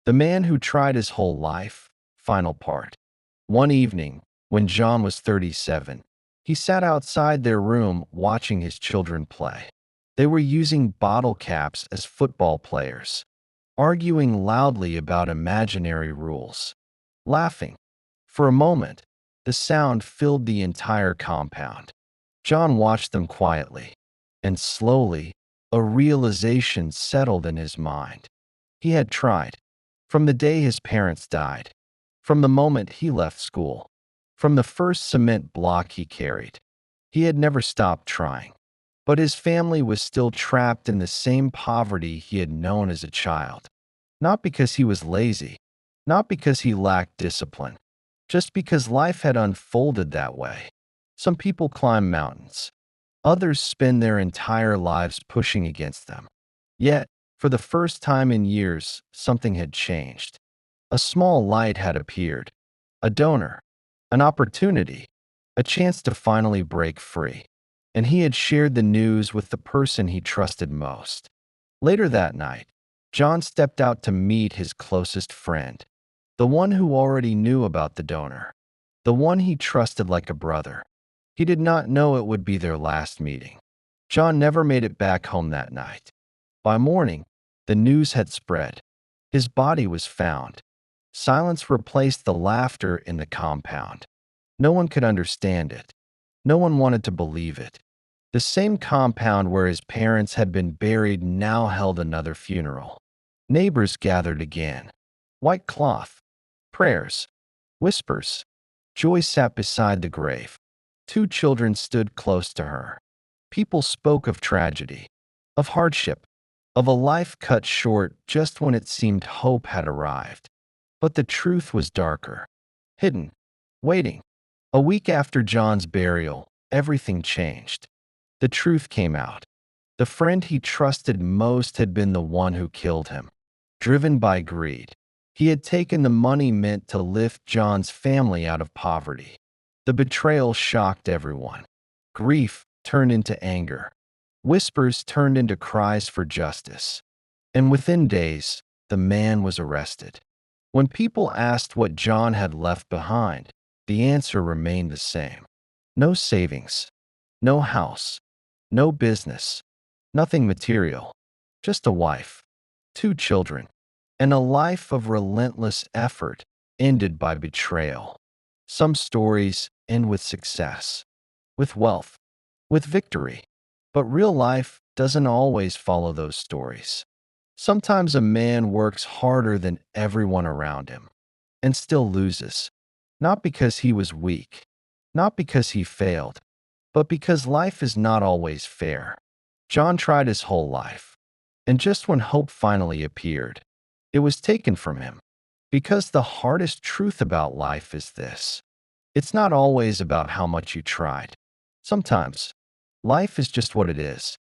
The Man Who Tried His Whole Life, final part. One evening, when John was 37, he sat outside their room watching his children play. They were using bottle caps as football players, arguing loudly about imaginary rules, laughing. For a moment, the sound filled the entire compound. John watched them quietly, and slowly, a realization settled in his mind. He had tried. From the day his parents died, from the moment he left school, from the first cement block he carried, he had never stopped trying. But his family was still trapped in the same poverty he had known as a child. Not because he was lazy, not because he lacked discipline, just because life had unfolded that way. Some people climb mountains, others spend their entire lives pushing against them. Yet, for the first time in years, something had changed. A small light had appeared, a donor, an opportunity, a chance to finally break free. And he had shared the news with the person he trusted most. Later that night, John stepped out to meet his closest friend, the one who already knew about the donor, the one he trusted like a brother. He did not know it would be their last meeting. John never made it back home that night. By morning, the news had spread. His body was found. Silence replaced the laughter in the compound. No one could understand it. No one wanted to believe it. The same compound where his parents had been buried now held another funeral. Neighbors gathered again. White cloth, prayers, whispers. Joy sat beside the grave. Two children stood close to her. People spoke of tragedy, of hardship, of a life cut short just when it seemed hope had arrived. But the truth was darker, hidden, waiting. A week after John's burial, everything changed. The truth came out. The friend he trusted most had been the one who killed him. Driven by greed, he had taken the money meant to lift John's family out of poverty. The betrayal shocked everyone. Grief turned into anger. Whispers turned into cries for justice. And within days, the man was arrested. When people asked what John had left behind, the answer remained the same. No savings, no house, no business, nothing material, just a wife, two children, and a life of relentless effort ended by betrayal. Some stories end with success, with wealth, with victory, but real life doesn't always follow those stories. Sometimes a man works harder than everyone around him and still loses, not because he was weak, not because he failed, but because life is not always fair. John tried his whole life, and just when hope finally appeared, it was taken from him. Because the hardest truth about life is this: it's not always about how much you tried. Sometimes, life is just what it is.